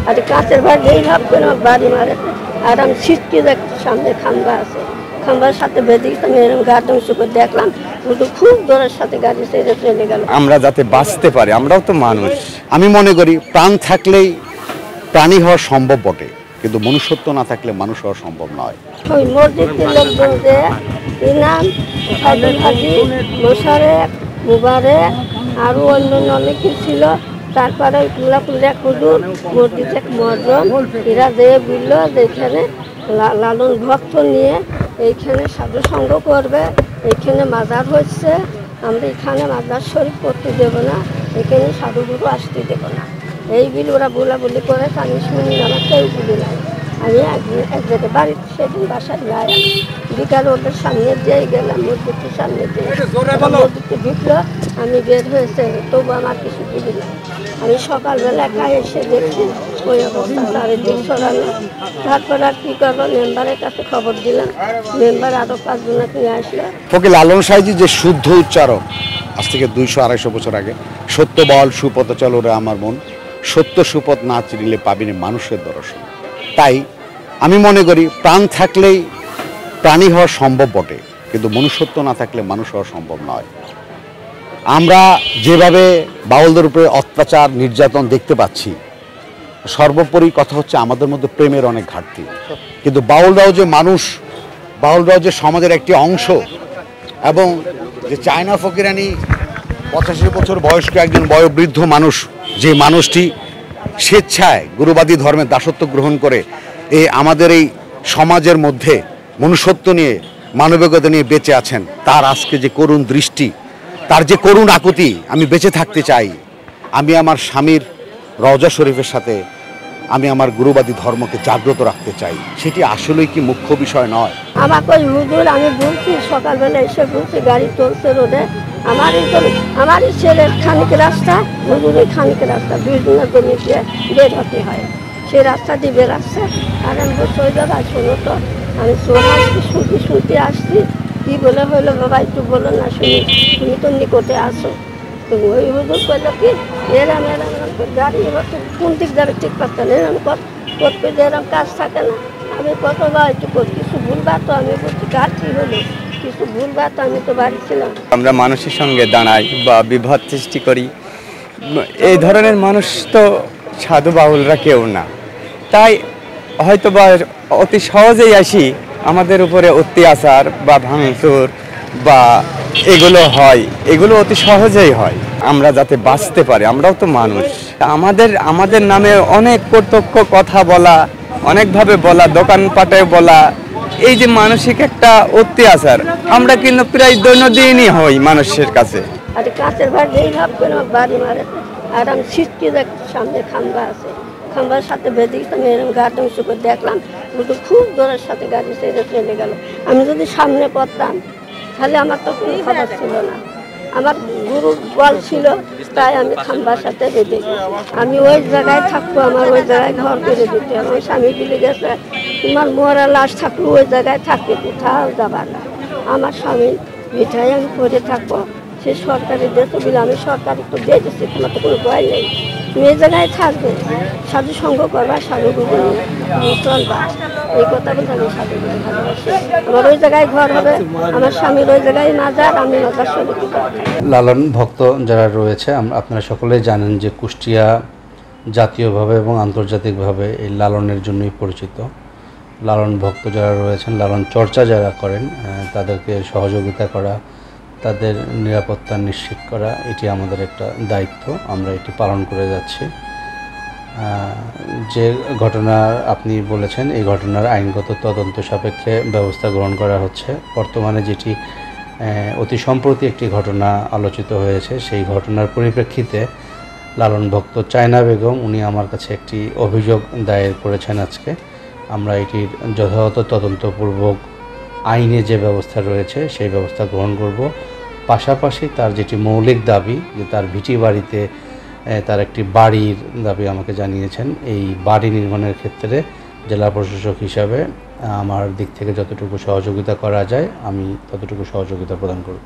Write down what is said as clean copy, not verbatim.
আর কাঁচের বাড়ি এই ভাব করে আমার বাড়ি মারেছে। আর আমি ছিটকে দেখছি সামনে খাম্বা আছে, খাম্বার সাথে বেঁধে গেছে। আমি এরকম গাড়ি করে দেখলাম, কিন্তু খুব জোরের সাথে গাড়ি ছেড়ে চলে গেল। আমরা যাতে বাঁচতে পারি, আমরাও তো মানুষ। আমি মনে করি প্রাণ থাকলেই প্রাণী হওয়া সম্ভব বটে, কিন্তু মনুষ্যত্ব না থাকলে মানুষ হওয়া সম্ভব নয়। ওই মসজিদের লোকজন যে ইনাম, সাইদুল হাজি, মোশারেক, মুবারক আরও অন্য অনেক কিছু ছিল। তারপরে কুলাকুলিয়া হুজুর, মসজিদ এক মজম, এরা যে বলল যে এখানে লালন ভক্ত নিয়ে এইখানে সাধু সঙ্গ করবে, এইখানে মাজার হচ্ছে, আমরা এখানে মাজার শরীফ করতে দেবো না, এখানে সাধুগুরু আসতে দেবো না, এই বিল ওরা বলাবলি করে। আমি শুনি আমার কেউ বলি নাই। আমি এক জায়গায় বাড়িতে সেদিন বাসায় যাই, বিকালে ওদের সামনে দিয়ে গেলাম, মসজিদের সামনে দিয়ে মসজিদে ঢুকলো, আমি বের হয়েছে, তবু আমার কিছু দিবি না। আমি সকালবেলা একা এসে দেখছি ওই অবস্থা, চারিদিক সরানো। তারপর আর কী করবো, মেম্বারের কাছে খবর দিলাম, মেম্বার আরও 5 জনকে নিয়ে আসলো। ফকির লালন সাহেজি যে শুদ্ধ উচ্চারণ, আজ থেকে 200-250 বছর আগে, সত্য বল সুপথ চলো রে আমার মন, সত্য সুপথ না চিনিলে পাবিনি মানুষের দর্শন। তাই আমি মনে করি প্রাণ থাকলেই প্রাণী হওয়া সম্ভব বটে, কিন্তু মনুষ্যত্ব না থাকলে মানুষ হওয়া সম্ভব নয়। আমরা যেভাবে বাউলদের উপরে অত্যাচার নির্যাতন দেখতে পাচ্ছি, সর্বোপরি কথা হচ্ছে আমাদের মধ্যে প্রেমের অনেক ঘাটতি। কিন্তু বাউলরাও যে মানুষ, বাউলরাও যে সমাজের একটি অংশ, এবং যে চায়না ফকিরানি 85 বছর বয়স্ক একজন বয়োবৃদ্ধ মানুষ, যে মানুষটি স্বেচ্ছায় গুরুবাদী ধর্মের দাসত্ব গ্রহণ করে আমাদের এই সমাজের মধ্যে মনুষ্যত্ব নিয়ে, মানবিকতা নিয়ে বেঁচে আছেন, তার আজকে যে করুণ দৃষ্টি, তার যে করুণ আকুতি, আমি বেঁচে থাকতে চাই, আমি আমার স্বামীর রওজা শরীফের সাথে আমি আমার গুরুবাদী ধর্মকে জাগ্রত রাখতে চাই, সেটি আসলেই কি মুখ্য বিষয় নয়? আমাকে ওই হুজুর, আমি বলছি সকালবেলা এসে বলছি, গাড়ি চলছে রোডে, আমারই ছেলের খানিক রাস্তা, হুজুরের খানিক রাস্তা, 2 দিনের জমি দিয়ে বের হতে হয়, সেই রাস্তা দিয়ে বের আসছে। আর আমি বলছি ওই দাদা শোনো তো, আমি চলে আসছি, শুনতে আসছি, কী বলে হইলো বাবা একটু বলো না শুনি, তুমি তো নিকটে আসো। তো ওই হুজুর করলো কি, এরম গাড়ি হচ্ছে, কোন দিক যাবে ঠিক পাচ্ছে না, এরম করতে যে এরম কাজ থাকে না। আমি কতবার একটু কিছু ভুলবার, তো আমি বলছি কার কী হলো, কিছু ভুলবার, তো আমি তো বাড়ি ছিলাম। আমরা মানুষের সঙ্গে দাঁড়াই বা বিভেদ সৃষ্টি করি, এই ধরনের মানুষ তো সাধু বাউলরা কেউ না। তাই হয়তো বা অতি সহজেই আসি আমাদের উপরে অত্যাচার বা ভাঙচুর বা এগুলো হয়, এগুলো অতি সহজেই হয়। আমরা যাতে বাঁচতে পারি, আমরাও তো মানুষ। আমাদের নামে অনেক প্রত্যক্ষ কথা বলা, অনেকভাবে বলা, দোকানপাটে বলা, এই যে মানসিক একটা অত্যাচার আমরা কিন্তু প্রায় দৈনন্দিনই হই মানুষের কাছে। আর কাঁচের বাড়ি এই ভাব করে আমার বাড়ি মারেছে। আর আমি ছিটকে দেখছি সামনে খাম্বা আছে, খাম্বার সাথে বেঁধে গেছে। আমি এরকম গাড়ি করে দেখলাম, কিন্তু খুব জোরের সাথে গাড়ি ছেড়ে চলে গেল। আমি যদি সামনে পড়তাম তাহলে আমার তো কোনো খবর ছিল না। আমার গুরুর বল ছিল, তাই আমি খাম্বার সাথে বেঁধে আমি ওই জায়গায় থাকবো, আমার ওই জায়গায় ঘর করে দিতে। আমার স্বামী বলে গেছে, তোমার মরা লাশ থাকলো ওই জায়গায় থাকবে, কোথাও যাবার না। আমার স্বামী মিঠাই আমি করে থাকবো, সে সরকারি দেশে বলে আমি সরকারি তো দিয়ে দিচ্ছি, তোমার তো কোনো ভয় নেই, তুমি এই জায়গায় থাকবে, সাধু সঙ্গ করবা, সাধু গুরু চলবা, এই কথা বলতে আমি সাধু গুরু ভালোবাসি। আমার ওই জায়গায় ঘর হবে, আমার স্বামীর ওই জায়গায় মাজার, আমি মাজার শরীফ। লালন ভক্ত যারা রয়েছে, আপনারা সকলেই জানেন যে কুষ্টিয়া জাতীয়ভাবে এবং আন্তর্জাতিকভাবে এই লালনের জন্যই পরিচিত। লালন ভক্ত যারা রয়েছেন, লালন চর্চা যারা করেন, তাদেরকে সহযোগিতা করা, তাদের নিরাপত্তা নিশ্চিত করা, এটি আমাদের একটা দায়িত্ব, আমরা এটি পালন করে যাচ্ছি। যে ঘটনা আপনি বলেছেন, এই ঘটনার আইনগত তদন্ত সাপেক্ষে ব্যবস্থা গ্রহণ করা হচ্ছে। বর্তমানে যেটি অতি সম্প্রতি একটি ঘটনা আলোচিত হয়েছে, সেই ঘটনার পরিপ্রেক্ষিতে লালন ভক্ত চায়না বেগম উনি আমার কাছে একটি অভিযোগ দায়ের করেছেন আজকে। আমরা এটির যথাযথ তদন্তপূর্বক আইনে যে ব্যবস্থা রয়েছে সেই ব্যবস্থা গ্রহণ করব। পাশাপাশি তার যেটি মৌলিক দাবি, যে তার ভিটি বাড়িতে তার একটি বাড়ির দাবি আমাকে জানিয়েছেন, এই বাড়ি নির্মাণের ক্ষেত্রে জেলা প্রশাসক হিসাবে আমার দিক থেকে যতটুকু সহযোগিতা করা যায় আমি ততটুকু সহযোগিতা প্রদান করব।